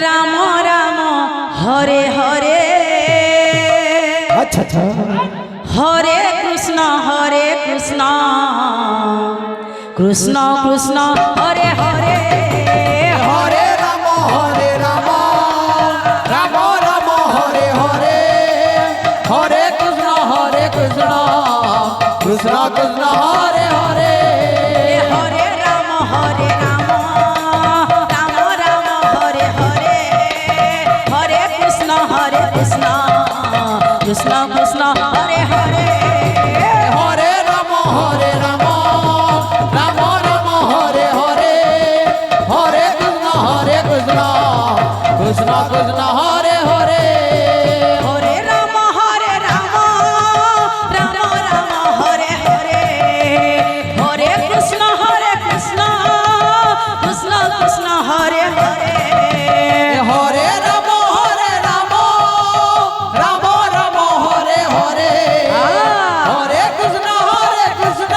রাম রাম হরে হরে আচ্ছা আচ্ছা হরে কৃষ্ণ কৃষ্ণ কৃষ্ণ হরে হরে হরে রাম রাম রাম হরে হরে হরে কৃষ্ণ কৃষ্ণ কৃষ্ণ হরে হরে হরে রাম রাম রাম হরে হরে হরে কৃষ্ণ কৃষ্ণ কৃষ্ণ হরে হরে হরে রাম রাম রাম হরে হরে হরে কৃষ্ণ কৃষ্ণ কৃষ্ণ কৃষ্ণ হরে হরে হরে রাম রাম রাম হরে হরে হরে কৃষ্ণ কৃষ্ণ কৃষ্ণ হরে হরে হরে রাম রাম রাম হরে হরে হরে কৃষ্ণ কৃষ্ণ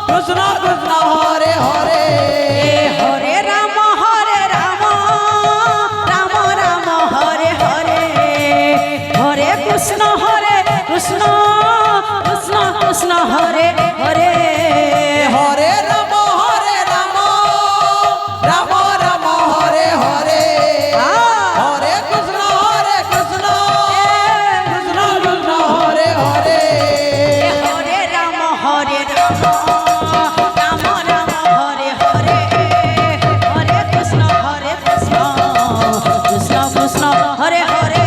কৃষ্ণ কৃষ্ণ হরে হরে হরে রাম রাম রাম হরে হরে হরে কৃষ্ণ কৃষ্ণ কৃষ্ণ হরে হরে হরে রাম রাম রাম হরে হরে হরে কৃষ্ণ কৃষ্ণ কৃষ্ণ কৃষ্ণ হরে হরে হরে রাম রাম রাম হরে হরে হরে কৃষ্ণ কৃষ্ণ কৃষ্ণ হরে হরে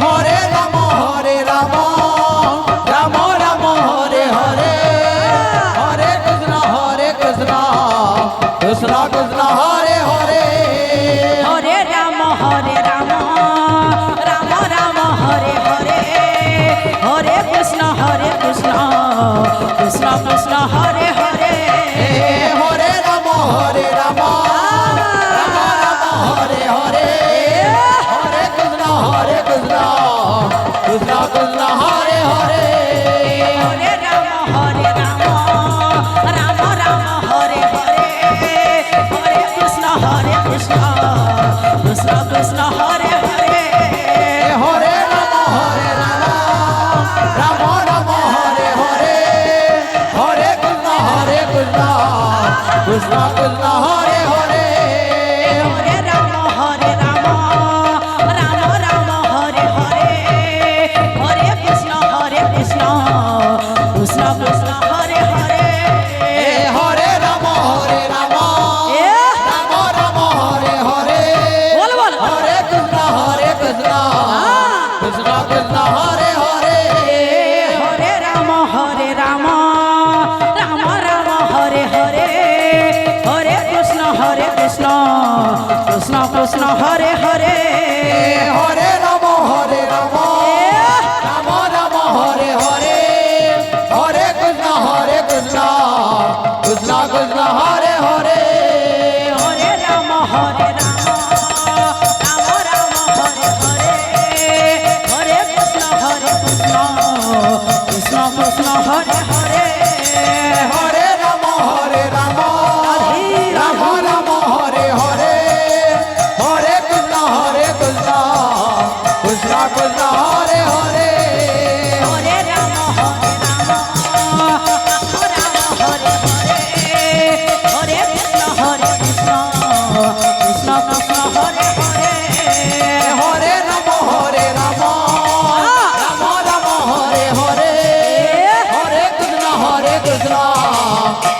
হরে রাম রাম রাম হরে হরে হরে কৃষ্ণ কৃষ্ণ কৃষ্ণ কৃষ্ণ হরে হরে হরে রাম রাম রাম হরে হরে হরে কৃষ্ণ কৃষ্ণ কৃষ্ণ হরে হরে হরে রাম রাম রাম হরে হরে হরে কৃষ্ণ কৃষ্ণ কৃষ্ণ কৃষ্ণ হরে হরে হরে রাম রাম রাম হরে হরে হরে কৃষ্ণ কৃষ্ণ কৃষ্ণ হরে হরে হরে রাম রাম রাম রাম হরে হরে হরে কৃষ্ণ কৃষ্ণ কৃষ্ণ কৃষ্ণ হরে হরে হরে রাম রাম রাম হরে হরে হরে কৃষ্ণ কৃষ্ণ কৃষ্ণ হরে হরে হরে রাম রাম রাম রাম হরে হরে বল বল হরে কৃষ্ণ কৃষ্ণ কৃষ্ণ কৃষ্ণ হরে হরে হরে রাম রাম রাম হরে হরে হরে কৃষ্ণ কৃষ্ণ কৃষ্ণ হরে হরে হরে রাম রাম রাম রাম হরে হরে হরে কৃষ্ণ কৃষ্ণ কৃষ্ণ কৃষ্ণ হরে হরে হরে রাম রাম রাম হরে হরে হরে কৃষ্ণ কৃষ্ণ কৃষ্ণ হরে হরে হরে রাম রাম রাম রাম হরে হরে হরে কৃষ্ণ কৃষ্ণ কৃষ্ণ কৃষ্ণ হরে হরে হরে রাম রাম হরে হরে হরে কৃষ্ণ কৃষ্ণ কৃষ্ণ হরে হরে হরে রাম রাম রাম রাম হরে হরে হরে কৃষ্ণ কৃষ্ণ কৃষ্ণ কৃষ্ণ হরে হরে হরে রাম রাম রাম হরে হরে হরে কৃষ্ণ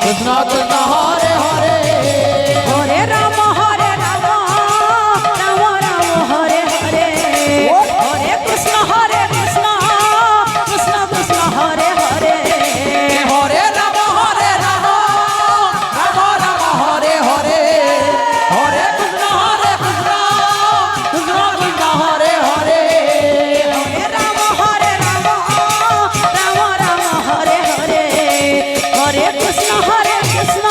কৃষ্ণ কৃষ্ণ হরে হরে হরে রাম রাম রাম রাম হরে হরে হরে কৃষ্ণ কৃষ্ণ কৃষ্ণ কৃষ্ণ হরে হরে হরে রাম রাম রাম হরে হরে হরে কৃষ্ণ কৃষ্ণ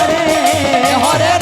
হরে হরে